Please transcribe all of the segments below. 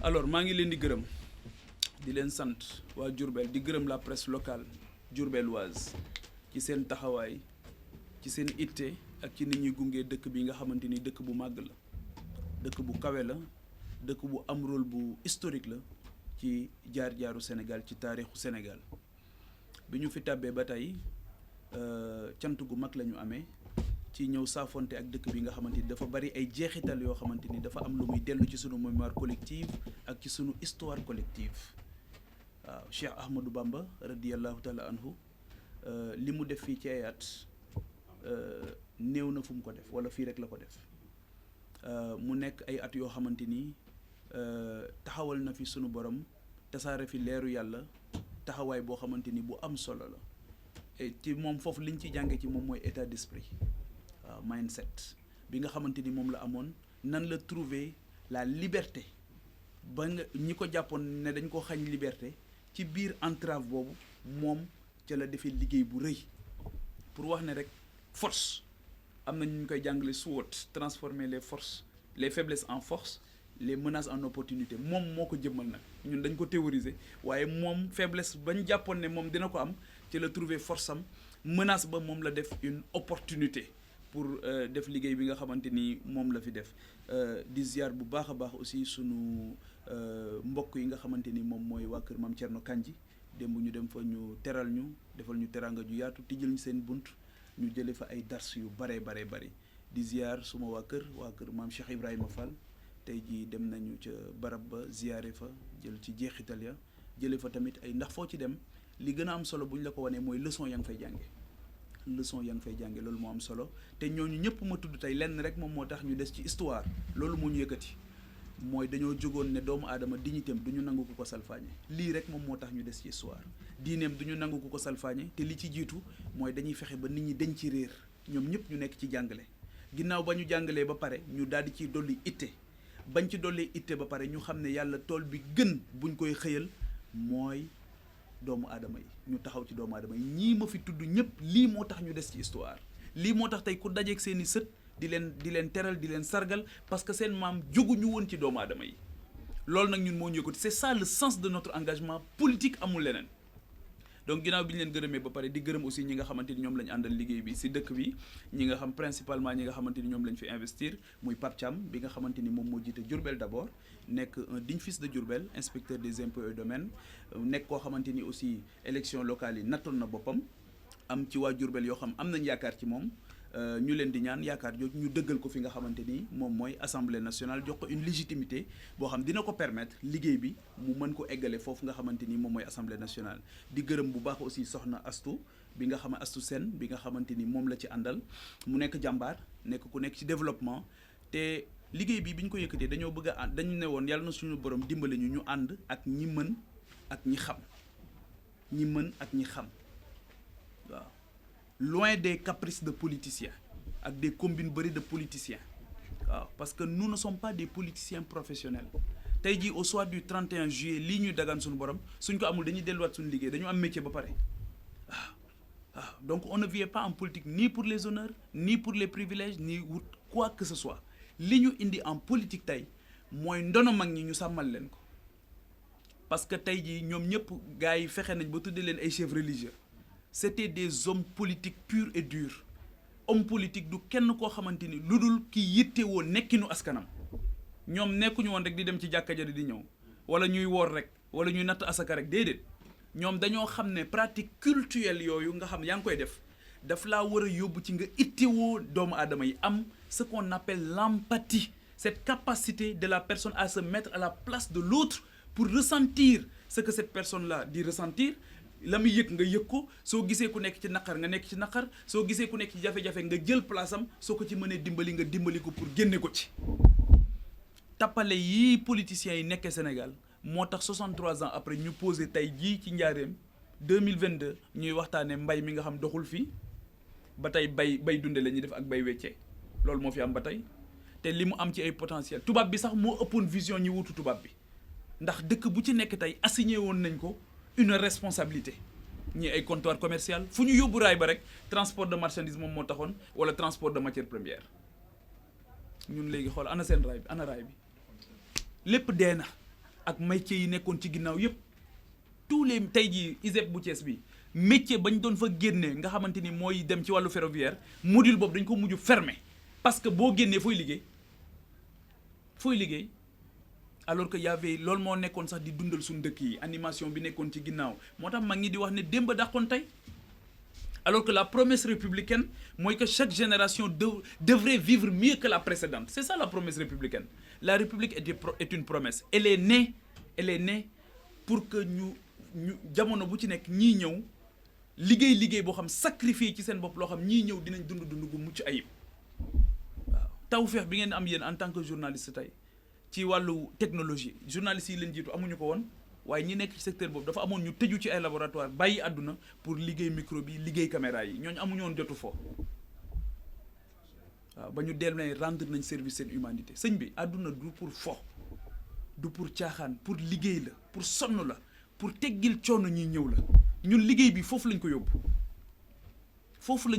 alors maa ngi leen di gërëm di leen sant waa Diourbel di gërëm la presse locale diourbelloise ci seen taxawaay ci seen itte ak ci nit ñuy gunge dëkk bi nga xamante ni dëkk bu màgg la dëkk bu kawe la dëkk bu am rôle bu historique la ci jaar-jaaru Sénégal ci taarixu Sénégal bi ñu fi tàbbee ba tey cant gu mag la ñu amee ci ñëw saafonte ak dëkk bi nga xamante ni dafa bari ay jeexital yoo xamante ni dafa am lu muy dellu ci sunu mémoire collective ak ci sunu histoire collective waaw Cheikh Ahmadou Bamba radiyallahu taala anhu li mu def fii ci ay at néew na fu mu ko def wala fii rek la ko def mu nekk ay at yoo xamante ni taxawal na fi sunu borom tasaare fi leeru yàlla taxawaay boo xamante ni bu am solo la ci moom foofu liñ ci jànge ci moom mooy état d'esprit waaw mindset bi nga xamante ni moom la amoon nan la trouver la liberté ba nga ñi ko jàppoon ne dañ ko xañ liberté ci biir entrave boobu moom ca la defee liggéey bu rëy pour wax ne rek force am na ñu koy jàngale SWOT transformer les forces les faiblesses en force les menaces en opportunité moom moo ko jëmmal nag ñun dañ ko théoriser waaye moom faiblesse bañ jàppoon ne moom dina ko am ci la trouver force am menace ba moom la def une opportunité pour def liggéey bi nga xamante ni moom la fi def di ziar bu baax a baax aussi sunu mbokk yi nga xamante ni moom mooy waa kër Maam Thierno Kandji démb ñu dem fa ñu teral ñu defal ñu teranga ju yaatu tijjal ñu seen bunt ñu jëlee fa ay dars yu bare di ziar suma waa kër Maam Cheikh Ibrahima Fall tey jii dem nañu ca barab ba ziare fa jël ci jeexital ya jëlee fa tamit ay ndax foo ci dem li gën a am solo bu ñu la ko wanee mooy leçon ya nga fay jànge loolu moo am solo te ñooñu ñëpp ma tudd tey lenn rek moom moo tax ñu des ci histoire loolu moo ñu yëkkati mooy dañoo jógoon ne doomu aadama dignitéem du ñu nangu ku ko salfaañe lii rek moom moo tax ñu des ci histoire diineem du ñu nangu ku ko salfaañe te li ci jiitu mooy dañuy fexe ba nit ñi dañ ci réer ñoom ñëpp ñu nekk ci jàngale ginnaaw ba ñu jàngalee ba pare ñu daal di ciy dolli itte bañ ci dollee itte ba pare ñu xam ne yàlla tool bi gën buñ koy xëyal mooy doomu aadama yi ñu taxaw ci doomu aadama yi ñii ma fi tudd ñëpp lii moo tax ñu des ci histoire lii moo tax tey ku dajeeg seen i sët di leen teral di leen sargal parce que seen maam jóguñu woon ci doomu aadama yi loolu nag ñun moo ñu yëkkati c'est ça le sens de notre engagement politique amul leneen donc ginnaaw bi ñu leen gërëmee ba pare di gërëm aussi ñi nga xamante ni ñoom la ñu àndal liggéey bi si dëkk bi ñi nga xam principalement ñi nga xamante ni ñoom la ñu fi investir muy Pape Thiam bi nga xamante ni moom moo jiite Diourbel d'abord nekk un digne fils de Diourbel inspecteur des impôts et domaines nekk koo xamante ni aussi élection locale yi nattoon na boppam am ci waa Diourbel yoo xam am nañ yaakaar ci moom ñu leen di ñaan yaakaar jooju ñu dëggal ko fi nga xamante ni moom mooy assemblée nationale jox ko une légitimité boo xam dina ko permettre liggéey bi mu mën ko eggale foofu nga xamante ni moom mooy assemblée nationale di gërëm bu baax aussi soxna Astu bi nga xam Astu Sène bi nga xamante ni moom la ci àndal mu nekk jàmbaar nekk ku nekk ci développement te liggéey bi ñu ko yëkkatee dañoo bëgg a dañu ne woon yàlla na suñu borom dimbale ñu ànd ak ñi mën ak ñi xam waaw loin des caprices de politiciens ak des combines bëri de politiciens waaw parce que nous ne sommes pas des politiciens professionnels tey jii au soir du 31 juillet lii ñuy dagaan suñu borom suñ ko amul dañuy delluwaat suñu liggéey dañu am métier ba pare waaw donc on ne vient pas en politique ni pour les honneurs ni pour les privilèges ni quoi que ce soit li ñu indi en politique tey mooy ndono mag ñi ñu sàmmal leen ko parce que tey jii ñoom ñëpp gars yi fexe nañ ba tuddee leen ay chefs religieux c'était des hommes politiques purs et durs homme politique du kenn koo xamante ni lu dul ki yittewoo nekkinu askanam ñoom nekkuñu woon rek di dem ci jàkka ja di ñëw wala ñuy woor rek wala ñuy natt asaka rek déedéet ñoom dañoo xam ne pratique cultuelle yooyu nga xam yaa ngi koy def daf laa war a yóbbu ci nga ittewoo doomu aadama yi am ce qu'on appelle l'empathie cette capacité de la personne à se mettre à la place de l'autre pour ressentir ce que cette personne-là di ressentir la muy yëg nga yëg ko soo gisee ku nekk ci naqar nga nekk ci naqar soo gisee ku nekk ci jafe-jafe nga jël place am soo ko ci mënee dimbali nga dimbali ko pour génne ko ci tappale yii politiciens yi nekkee Sénégal moo tax 63 ans après ñu posé tey jii ci njaareem 2022 ñuy waxtaane mbay mi nga xam doxul fii ba tey bay dunde la ñuy def ak bay weccee loolu moo fi am ba tey te li mu am ci ay potentiel tubaab bi sax moo ëppoon vision ñi wutu tubaab bi ndax dëkk bu ci nekk tey assigné woon nañ ko une responsabilité ñi ay comptoir commercial fu ñu yóbbu raay ba rek transport de marchandise moom moo taxoon wala transport de matière première ñun léegi xool ana seen raay bi ana raay bi lépp dee na ak métiers yi nekkoon ci ginnaaw yëpp tous les tey jii ISEP bu Thiès bi métier bañ doon fa génnee nga xamante ni mooy dem ci wàllu ferroviaire module boobu dañ ko mujj fermer parce que boo génnee fooy liggéey alors que y avait loolu moo nekkoon sax di dundal suñu dëkk yi animation bi nekkoon ci ginnaaw moo tax mag ñi di wax ne démb dàqoon tey alors que la promesse républicaine mooy que chaque génération devrait vivre mieux que la précédente c'est ça la promesse républicaine la république est une promesse elle est née pour que ñu jamono bu ci nekk ñii ñëw liggéey boo xam sacrifier ci seen bopp loo xam ñii ñëw dinañ dund gu mucc ayib waaw tawfeex bi ngeen am yéen en tant que journaliste tey ci wàllu technologie journalistes yi leen jiitu amuñu ko woon waaye ñi nekk ci secteur boobu dafa amoon ñu tëju ci ay laboratoire bàyyi àdduna pour liggéey micro bi liggéey caméra yi ñooñu amuñu woon jotu fo waaw ba ñu dellu rendre nañ service seen humanité sëñ bi àdduna du pour fo du pour caaxaan pour liggéey la pour sonn la pour teggil coono ñuy ñëw la ñun liggéey bi foofu lañ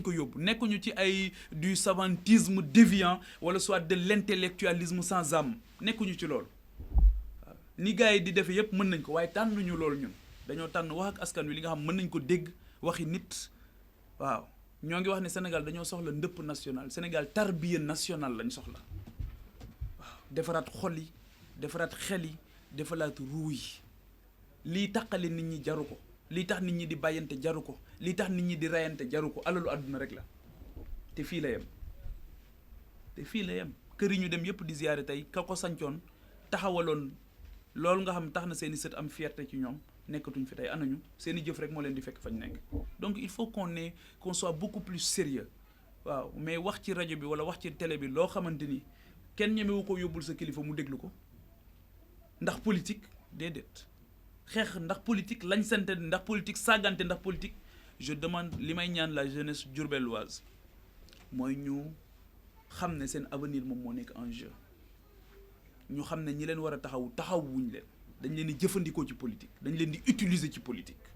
ko yóbbu nekkuñu ci ay du savantisme déviant wala soit de l'intellectualisme sans âme nekkuñu ci loolu waaw ni gars yi di defee yëpp mën nañ ko waaye tànnuñu loolu ñun dañoo tànn wax ak askan wi li nga xam mën nañ ko dégg waxi nit waaw ñoo ngi wax ne Sénégal dañoo soxla ndëpp national Sénégal tarbiya national lañ soxla waaw defaraat xol yi defaraat xel yi defaraat ruu yi lii taqali nit ñi jaru ko lii tax nit ñi di bàyyante jaru ko lii tax nit ñi di rayante jaru ko alalu àdduna rek la te fii la yem kër yi ñu dem yëpp di ziyaare tey ka ko sancoon taxawaloon loolu nga xam tax na seeni sët am fierté ci ñoom nekkatuñ fi tey anañu seeni jëf rek moo leen di fekk fañ nekk donc il faut qu'on soit beaucoup plus sérieux waaw mais wax ci rajo bi wala wax ci télé bi loo xamante ni kenn ñemewu ko yóbbul sa kilifa mu déglu ko ndax politique déedéet xeex ndax politique lañ sante ndax politique saagante ndax politique je demande li may ñaan la jeunesse diourbelloise mooy ñu xam ne seen avenir moom moo nekk en jeu ñu xam ne ñi leen war a taxawuñ leen dañ leen di jëfandikoo ci politique dañ leen di utiliser ci politique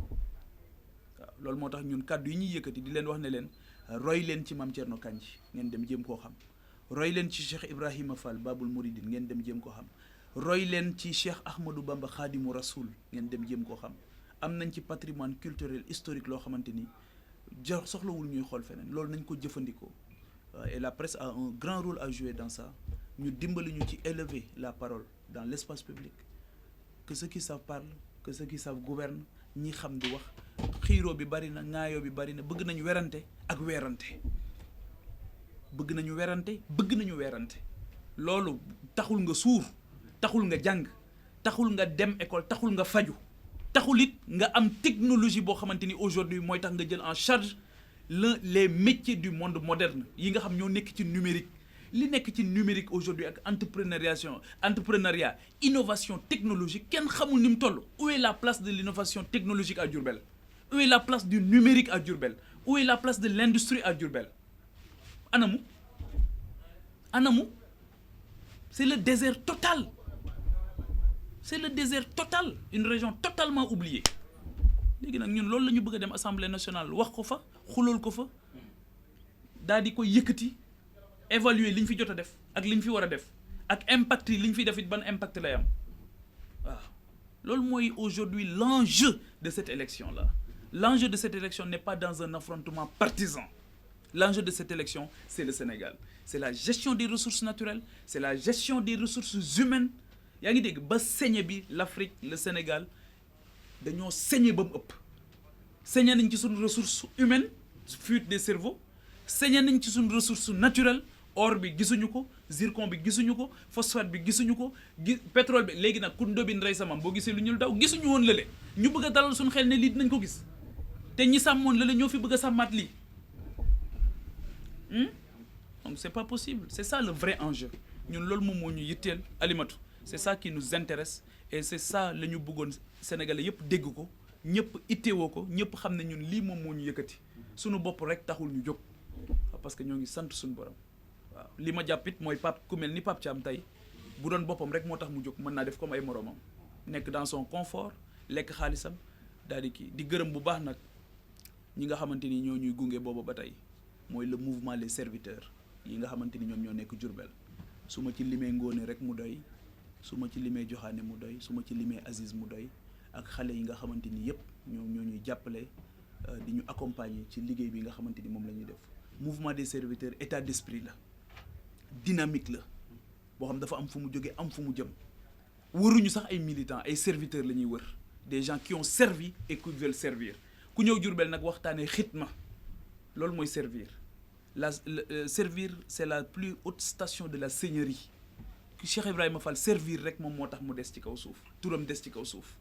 waaw loolu moo tax ñun kàddu yi ñuy yëkkati di leen wax ne leen roy leen ci Mame Thierno Kandji ngeen dem jéem koo xam roy leen ci Cheikh Ibrahima Fall Babul Mouridine ngeen dem jéem koo xam roy leen ci Cheikh Ahmadou Bamba Khadimu Rasoul ngeen dem jéem koo xam am nañ ci patrimoine culturel historique loo xamante ni soxlawul ñuy xool feneen loolu nañ ko jëfandikoo et la presse a un grand rôle à jouer dans ça ñu dimbali ñu ci élever la parole dans l'espace public que ceux qui savent parlent que ceux qui savent gouvernent ñi xam di wax xiiroo bi bari na ŋaayoo bi bari na bëgg nañu werante ak weerante bëgg nañu weerante loolu taxul nga suur taxul nga jàng taxul nga dem école taxul nga faju taxul it nga am technologie boo xamante ni aujourd'hui mooy tax nga jël en charge les métiers du monde moderne yi nga xam ñoo nekk ci numérique li nekk ci numérique aujourd'hui ak entrepreneuriat innovation technologique kenn xamul ni mu toll où est la place de l'innovation technologique à Diourbel où est la place du numérique à Diourbel où est la place de l'industrie à Diourbel anamu c'est le désert total une région totalement oubliée léegi nag ñun loolu la ñu bëgg a dem assemblée nationale wax ko fa xulool ko fa daal di koy yëkkati évaluer li ñu fi jot a def ak li ñu fi war a def ak impact yi li ñu fi def it ban impact lay am waaw loolu mooy aujourd'hui l'enjeu de cette élection là l'enjeu de cette élection n'est pas dans un affrontement partisan l'enjeu de cette élection c'est le Sénégal c'est la gestion des ressources naturelles c'est la gestion des ressources humaines yaa ngi dégg ba saigné bi l'Afrique le Sénégal dañoo saigné ba mu ëpp saigné nañ ci suñu ressource humaine fuite des cerveaux saigné nañ ci suñu ressource naturelle or bi gisuñu ko zircon bi gisuñu ko phosphate bi gisuñu ko pétrole bi léegi nag ku ndóbin rey samam boo gisee lu ñul daw gisuñu woon lële ñu bëgg a dalal suñu xel ne lii dinañ ko gis te ñi sàmmoon lële ñoo fi bëgg a sàmmaat lii donc c'est pas possible c'est ça le vrai enjeu ñun loolu moom moo ñu yitteel Alimatu c'est ça qui nous intéresse et c'est ça la ñu bëggoon Sénégalais yëpp dégg ko ñëpp itteewoo ko ñëpp xam ne ñun lii moom moo ñu yëkkati suñu bopp rek taxul ñu jóg parce que ñoo ngi sant suñu borom waaw li ma jàppit mooy Pape ku mel ni Pape Thiam tey bu doon boppam rek moo tax mu jóg mën naa def comme ay moromam nekk dans son confort lekk xaalisam daal di kii di gërëm bu baax nag ñi nga xamante ni ñoo ñuy gunge booba ba tey mooy le mouvement les serviteurs yi nga xamante ni ñoom ñoo nekk Diourbel su ma ci limee Ngoone rek mu doy su ma ci limee Joxaane mu doy su ma ci limee Aziz mu doy ak xale yi nga xamante ni yëpp ñoom ñoo ñuy jàppale di ñu accompagner ci liggéey bi nga xamante ni moom la ñuy def. Mouvement des serviteurs état d'esprit la dynamique la boo xam dafa am fu mu jógee am fu mu jëm wëruñu sax ay militants ay serviteurs la ñuy wër des gens qui ont servi et qui veulent servir ku ñëw Diourbel nag waxtaanee xitma loolu mooy servir servir c'est la plus haute station de la seigneurie Cheikh Ibrahima Fall servir rek moom moo tax mu des ci kaw suuf turam des ci kaw suuf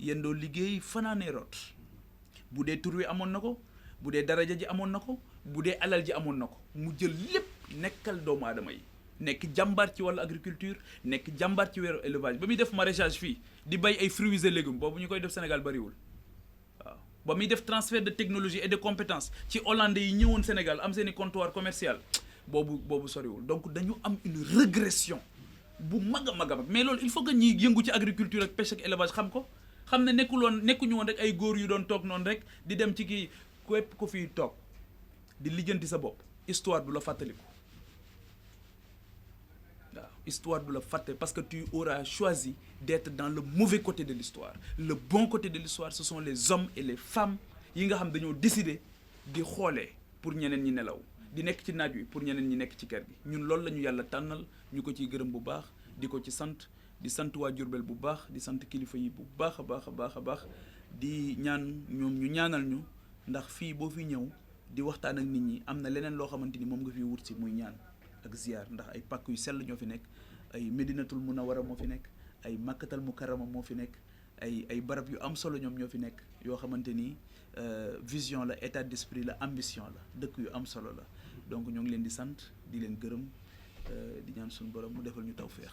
yéen doo liggéey fanaanee root bu dee tur wi amoon na ko bu dee daraja ji amoon na ko bu dee alal ji amoon na ko mu jël lépp nekkal doomu aadama yi nekk jàmbaar ci wàllu agriculture nekk jàmbaar ci weeru élevage ba muy def maraîchage fii di bay ay fruits et légumes boobu ñu koy def Sénégal bariwul waaw ba muy def transfert de technologie et de compétences ci hollandais yi ñëwoon Sénégal am seeni comptoir commercial boobu soriwul donc dañu am une régression bu mag a mag a mag mais loolu il faut que ñi yëngu ci agriculture ak pêche ak élevage xam ko xam ne nekkuñu woon rek ay góor yu doon toog noonu rek di dem ci kii képp ko fii toog di lijjanti sa bopp histoire du la fàttaliku waaw histoire du la fàttali parce que tu auras choisi d'être dans le mauvais côté de l'histoire le bon côté de l'histoire ce sont les hommes et les femmes yi nga xam dañoo décider di xoolee pour ñeneen ñi nelaw di nekk ci naaj wi pour ñeneen ñi nekk ci kër gi ñun loolu la ñu yàlla tànnal ñu ko ciy gërëm bu baax di ko ci sant di sant waa Diourbel bu baax di sant kilifa yi bu baax a baax a baax a baax di ñaan ñoom ñu ñaanal ñu ndax fii boo fi ñëw di waxtaan ak nit ñi am na leneen loo xamante ni moom nga fi wut si muy ñaan ak ziar ndax ay pàkk yu sell ñoo fi nekk ay Medinatul Munawwara moo fi nekk ay Makkatal Mukarrama moo fi nekk ay barab yu am solo ñoom ñoo fi nekk yoo xamante ni vision la état d'esprit la ambition la dëkk yu am solo la donc ñoo ngi leen di sant di leen gërëm di ñaan suñu borom mu defal ñu tawféex